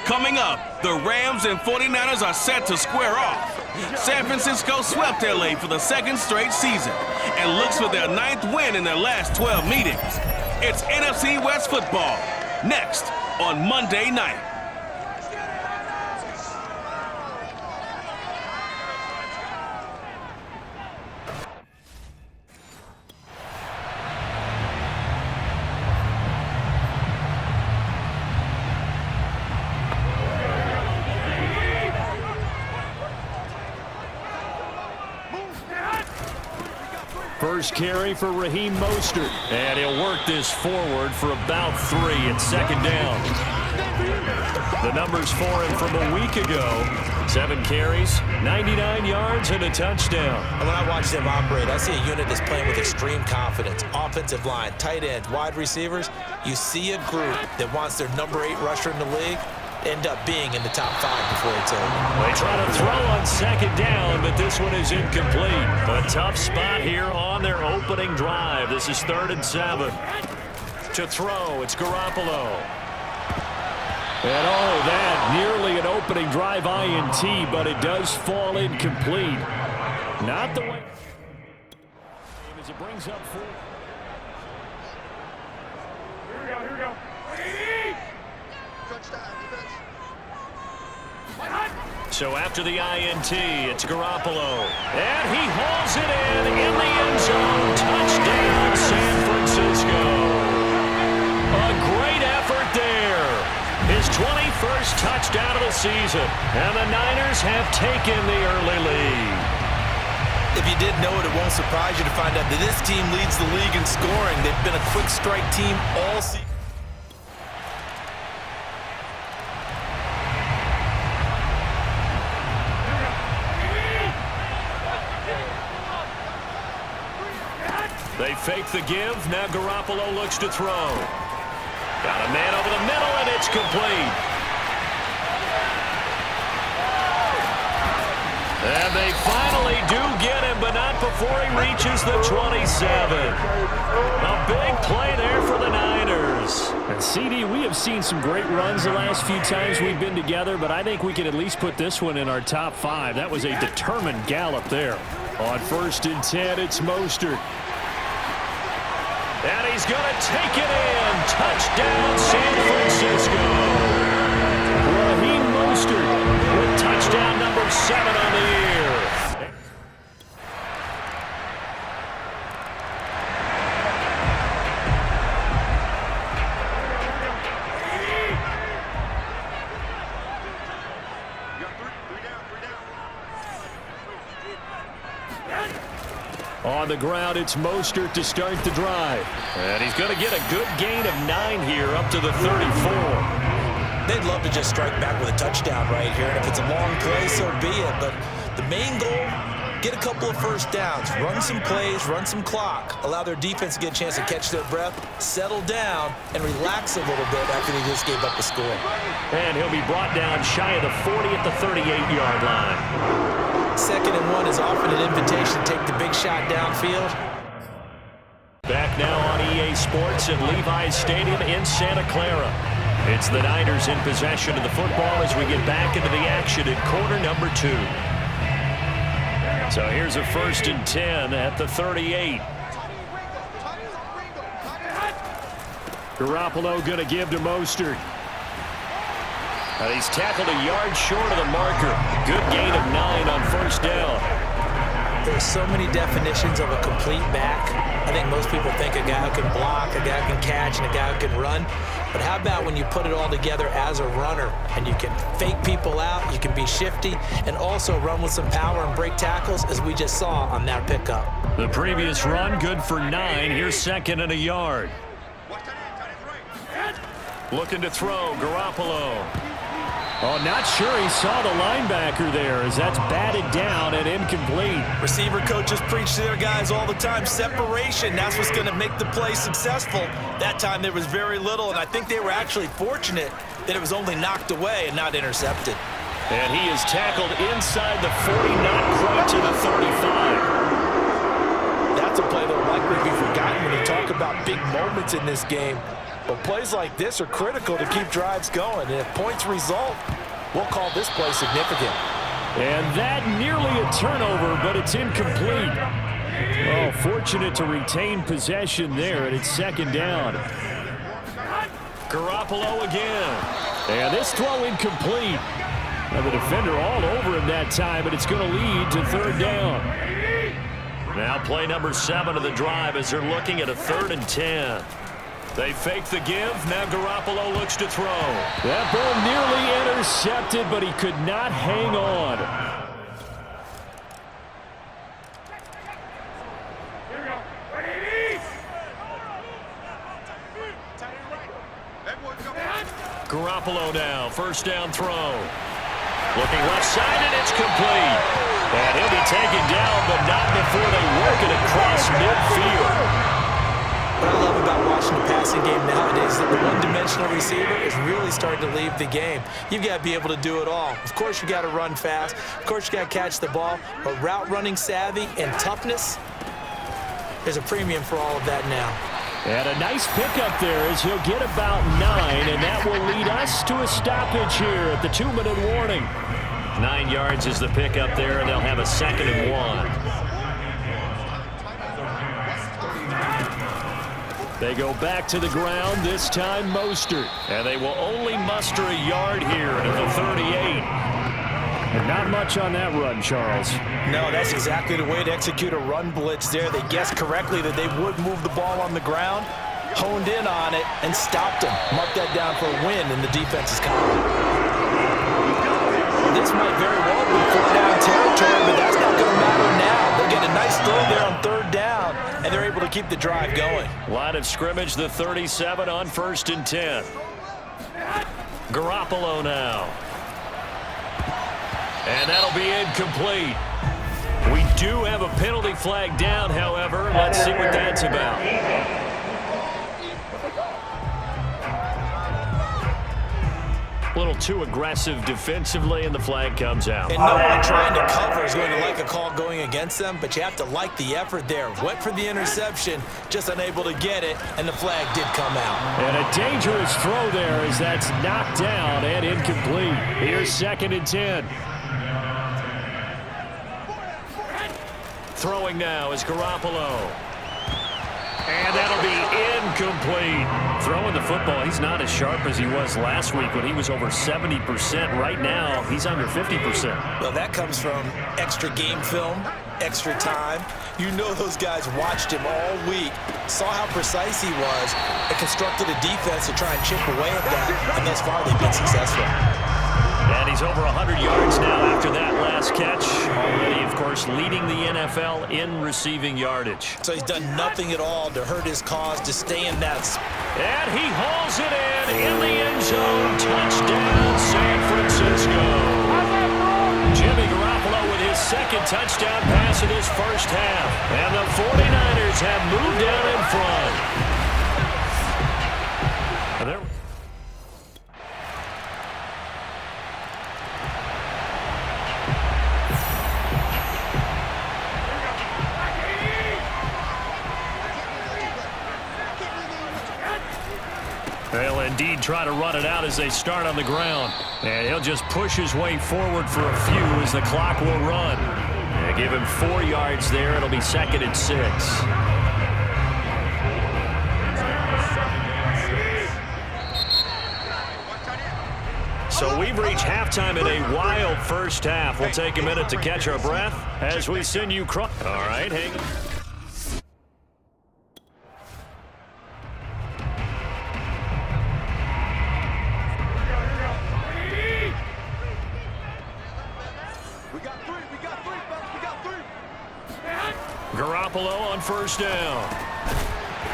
Coming up, the Rams and 49ers are set to square off. San Francisco swept LA for the second straight season and looks for their 9th win in their last 12 meetings. It's NFC West football, next on Monday night. First carry for Raheem Mostert. And he'll work this forward for about 3 at second down. The numbers for him from a week ago. 7 carries, 99 yards, and a touchdown. And when I watch them operate, I see a unit that's playing with extreme confidence. Offensive line, tight ends, wide receivers. You see a group that wants their number 8 rusher in the league end up being in the top 5 before it's over. They try to throw on second down, but this one is incomplete. A tough spot here on their opening drive. This is 3rd and 7. To throw, it's Garoppolo. And that nearly an opening drive INT, but it does fall incomplete. Not the way. As it brings up 4. Here we go. Touchdown, defense. So after the INT, it's Garoppolo. And he hauls it in the end zone. Touchdown, San Francisco. A great effort there. His 21st touchdown of the season. And the Niners have taken the early lead. If you didn't know it, it won't surprise you to find out that this team leads the league in scoring. They've been a quick strike team all season. They fake the give. Now Garoppolo looks to throw. Got a man over the middle, and it's complete. And they finally do get him, but not before he reaches the 27. A big play there for the Niners. And CD, we have seen some great runs the last few times we've been together, but I think we can at least put this one in our top 5. That was a determined gallop there. On 1st and 10, it's Mostert. And he's going to take it in. Touchdown, San Francisco. Raheem Mostert with touchdown number 7 on the year. On the ground, it's Mostert to start the drive. And he's going to get a good gain of 9 here up to the 34. They'd love to just strike back with a touchdown right here. And if it's a long play, so be it. But the main goal, get a couple of first downs, run some plays, run some clock, allow their defense to get a chance to catch their breath, settle down, and relax a little bit after they just gave up a score. And he'll be brought down shy of the 40 at the 38-yard line. 2nd and 1 is often an invitation to take the big shot downfield. Back now on EA Sports at Levi's Stadium in Santa Clara. It's the Niners in possession of the football as we get back into the action at quarter number 2. So here's a 1st and 10 at the 38. Garoppolo going to give to Mostert. And he's tackled a yard short of the marker. Good gain of 9 on 1st down. There's so many definitions of a complete back. I think most people think a guy who can block, a guy who can catch, and a guy who can run. But how about when you put it all together as a runner and you can fake people out, you can be shifty, and also run with some power and break tackles, as we just saw on that pickup. The previous run good for 9. Here's 2nd and a yard. Looking to throw, Garoppolo. Oh, not sure he saw the linebacker there as that's batted down and incomplete. Receiver coaches preach to their guys all the time. Separation, that's what's going to make the play successful. That time there was very little, and I think they were actually fortunate that it was only knocked away and not intercepted. And he is tackled inside the 40, not quite to the 35. That's a play that will likely be forgotten when you talk about big moments in this game. But plays like this are critical to keep drives going. And if points result, we'll call this play significant. And that nearly a turnover, but it's incomplete. Oh, fortunate to retain possession there, and it's second down. Garoppolo again. And this throw incomplete. Now the defender all over him that time, and it's going to lead to third down. Now play number 7 of the drive as they're looking at a 3rd and 10. They fake the give. Now Garoppolo looks to throw. That ball nearly intercepted, but he could not hang on. Here we go. Garoppolo now, first down throw. Looking left side, and it's complete. And he'll be taken down, but not before they work it across midfield. What I love about watching the passing game nowadays is that the one-dimensional receiver is really starting to leave the game. You've got to be able to do it all. Of course, you got to run fast. Of course, you got to catch the ball. But route running savvy and toughness, there's a premium for all of that now. And a nice pickup there as he'll get about 9, and that will lead us to a stoppage here at the 2-minute warning. 9 yards is the pickup there, and they'll have a 2nd and 1. They go back to the ground, this time Mostert. And they will only muster a yard here at the 38. And not much on that run, Charles. No, that's exactly the way to execute a run blitz there. They guessed correctly that they would move the ball on the ground, honed in on it, and stopped him. Mark that down for a win in the defense's column. This might very well be 4th down territory, but that's not going to matter now. They'll get a nice throw there on 3rd down, and they're able to keep the drive going. Line of scrimmage, the 37 on 1st and 10. Garoppolo now. And that'll be incomplete. We do have a penalty flag down, however. Let's see what that's about. A little too aggressive defensively, and the flag comes out. And no one trying to cover is going to like a call going against them, but you have to like the effort there. Went for the interception, just unable to get it, and the flag did come out. And a dangerous throw there as that's knocked down and incomplete. Here's 2nd and 10. Throwing now is Garoppolo. And that'll be incomplete. Throwing the football, he's not as sharp as he was last week when he was over 70%. Right now, he's under 50%. Well, that comes from extra game film, extra time. You know those guys watched him all week, saw how precise he was, and constructed a defense to try and chip away at that, and thus far they've been successful. And he's over 100 yards now after that last catch. Already, of course, leading the NFL in receiving yardage. So he's done nothing at all to hurt his cause, to stay in that. And he hauls it in the end zone. Touchdown, San Francisco. Jimmy Garoppolo with his 2nd touchdown pass of this first half. And the 49ers have moved down in front. And there. They'll indeed try to run it out as they start on the ground. And he'll just push his way forward for a few as the clock will run. They give him 4 yards there. It'll be 2nd and 6. So we've reached halftime in a wild first half. We'll take a minute to catch our breath as we send you across. All right, hang on. Garoppolo on first down.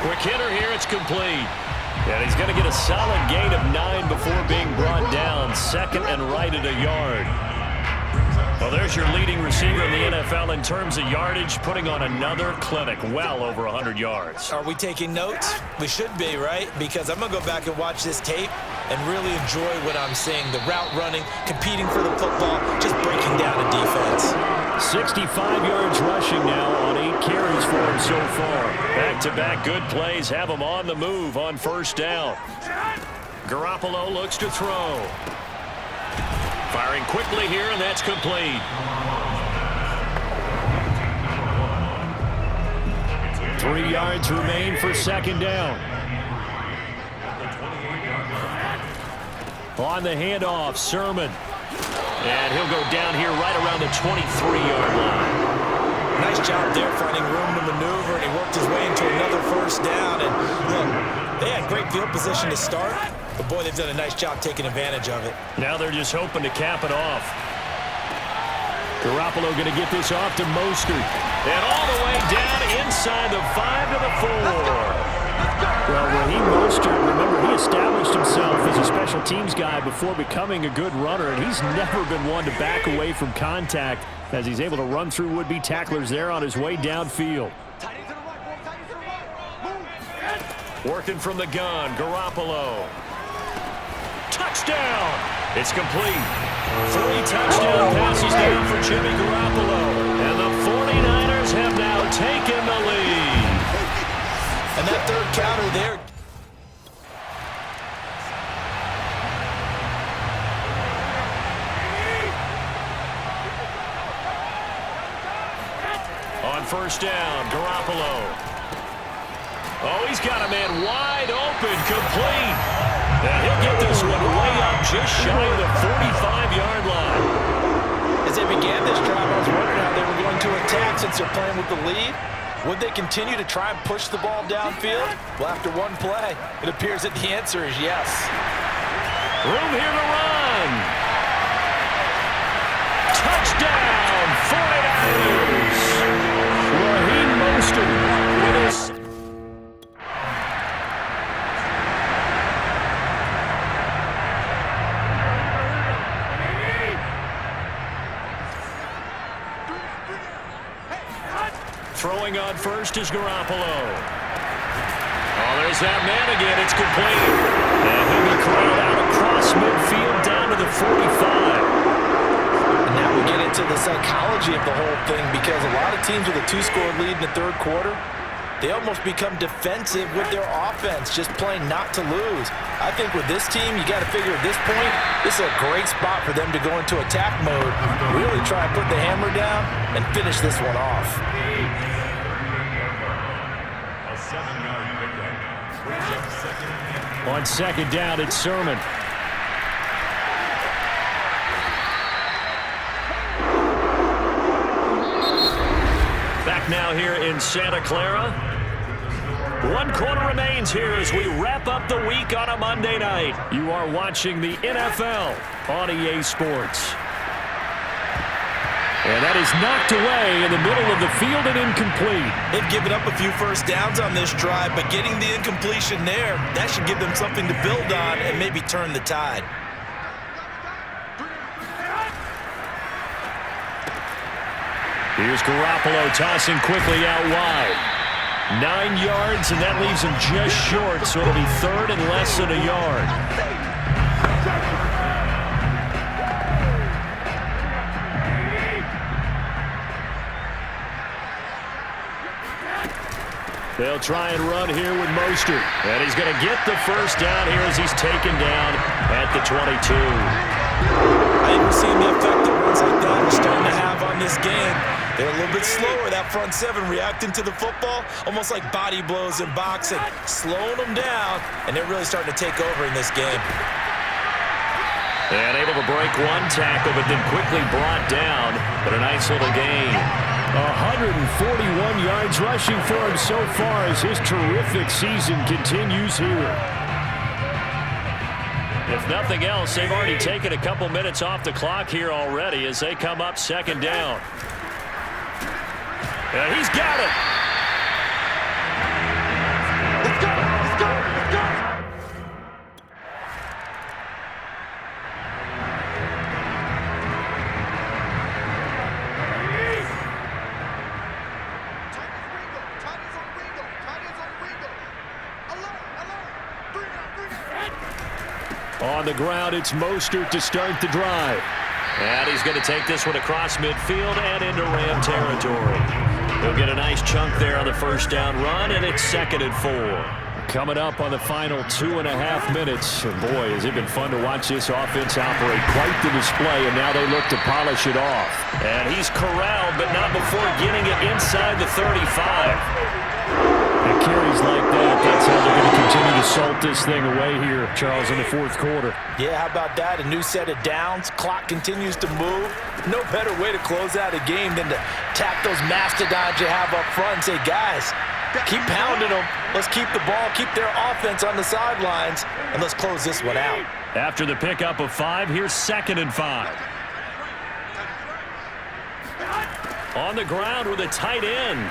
Quick hitter here, it's complete. And he's going to get a solid gain of 9 before being brought down. 2nd and right at a yard. Well, there's your leading receiver in the NFL in terms of yardage, putting on another clinic, well over 100 yards. Are we taking notes? We should be, right? Because I'm going to go back and watch this tape and really enjoy what I'm seeing. The route running, competing for the football, just breaking down a defense. 65 yards rushing now on 8 carries for him so far. Back-to-back good plays have him on the move on first down. Garoppolo looks to throw. Firing quickly here, and that's complete. 3 yards remain for second down. On the handoff, Sermon. And he'll go down here right around the 23-yard line. Nice job there finding room to maneuver, and he worked his way into another first down. And look, they had great field position to start, but boy, they've done a nice job taking advantage of it. Now they're just hoping to cap it off. Garoppolo going to get this off to Mostert. And all the way down inside the 5 to the 4. Well, Raheem Mostert, remember, he established himself as a special teams guy before becoming a good runner, and he's never been one to back away from contact as he's able to run through would-be tacklers there on his way downfield. Working from the gun, Garoppolo. Touchdown! It's complete. 3 touchdown passes down for Jimmy Garoppolo. And the 49ers have now taken the lead. And that third counter there. On first down, Garoppolo. Oh, he's got a man wide open, complete. And he'll get this one way up just shy of the 45-yard line. As they began this drive, I was wondering how they were going to attack since they're playing with the lead. Would they continue to try and push the ball downfield? Well, after one play, it appears that the answer is yes. Room here to run. Touchdown, 49ers. Raheem Mostert with us. Throwing on first is Garoppolo. Oh, there's that man again. It's complete. And he'll be corralled out across midfield down to the 45. And now we get into the psychology of the whole thing, because a lot of teams with a 2-score lead in the third quarter, they almost become defensive with their offense, just playing not to lose. I think with this team, you got to figure at this point, this is a great spot for them to go into attack mode, really try and put the hammer down and finish this one off. On second down, it's Sermon. Back now here in Santa Clara. 1 quarter remains here as we wrap up the week on a Monday night. You are watching the NFL on EA Sports. And that is knocked away in the middle of the field and incomplete. They've given up a few first downs on this drive, but getting the incompletion there, that should give them something to build on and maybe turn the tide. Here's Garoppolo tossing quickly out wide. 9 yards, and that leaves him just short, so it'll be third and less than a yard. They'll try and run here with Mostert. And he's going to get the first down here as he's taken down at the 22. I think we're seeing the effect that runs like that are starting to have on this game. They're a little bit slower, that front seven, reacting to the football, almost like body blows in boxing, slowing them down, and they're really starting to take over in this game. And able to break one tackle, but then quickly brought down. But a nice little gain. 141 yards rushing for him so far as his terrific season continues here. If nothing else, they've already taken a couple minutes off the clock here already as they come up second down. And he's got it. Let's go! Let's go! Let's go! On the ground, it's Mostert to start the drive. And he's going to take this one across midfield and into Ram territory. He'll get a nice chunk there on the first down run, and it's 2nd and 4. Coming up on the final 2.5 minutes. And boy, has it been fun to watch this offense operate. Quite the display, and now they look to polish it off. And he's corralled, but not before getting it inside the 35. And carries like that, that's how they're going to continue to salt this thing away here, Charles, in the 4th quarter. Yeah, how about that? A new set of downs. Clock continues to move. No better way to close out a game than to tap those mastodons you have up front and say, guys, keep pounding them. Let's keep the ball, keep their offense on the sidelines, and let's close this one out. After the pickup of 5, here's 2nd and 5. On the ground with a tight end.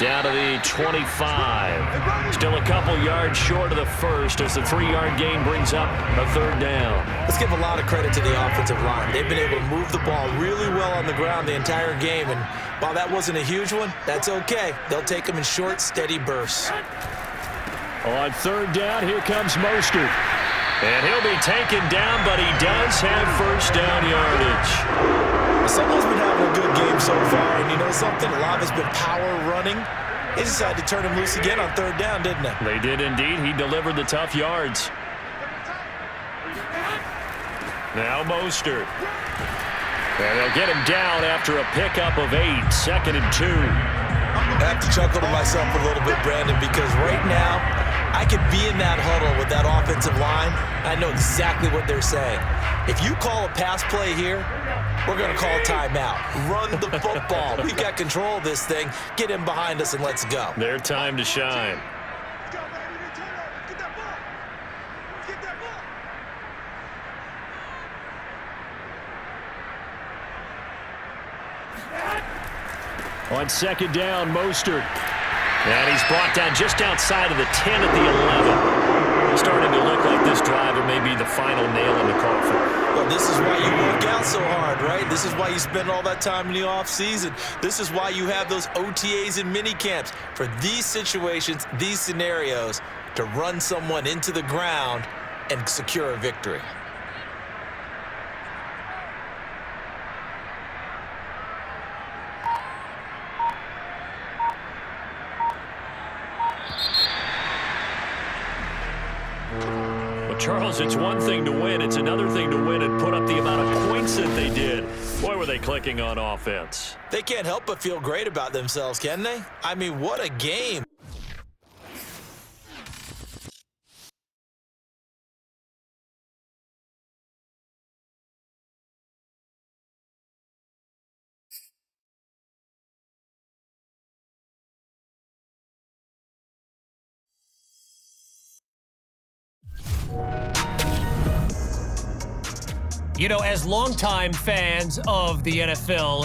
Down to the 25. Still a couple yards short of the first as the 3-yard gain brings up a 3rd down. Let's give a lot of credit to the offensive line. They've been able to move the ball really well on the ground the entire game, and while that wasn't a huge one, that's okay. They'll take them in short, steady bursts. On 3rd down, here comes Mostert. And he'll be taken down, but he does have first down yardage. Someone's been having a good game so far, and you know something? A lot of it's been power running. They decided to turn him loose again on 3rd down, didn't they? They did indeed. He delivered the tough yards. Now Mostert. And they'll get him down after a pickup of 8, 2nd and 2. I have to chuckle to myself a little bit, Brandon, because right now I could be in that huddle with that offensive line. I know exactly what they're saying. If you call a pass play here, we're going to call timeout. Run the football. We've got control of this thing. Get him behind us and let's go. Their time to shine. On 2nd down, Mostert. And he's brought down just outside of the 10 at the 11. Starting to look like this drive may be the final nail in the coffin. Well, this is why you work out so hard, right? This is why you spend all that time in the offseason. This is why you have those OTAs and mini camps for these situations, these scenarios, to run someone into the ground and secure a victory. Charles, it's one thing to win. It's another thing to win and put up the amount of points that they did. Boy, were they clicking on offense. They can't help but feel great about themselves, can they? I mean, what a game. You know, as longtime fans of the NFL,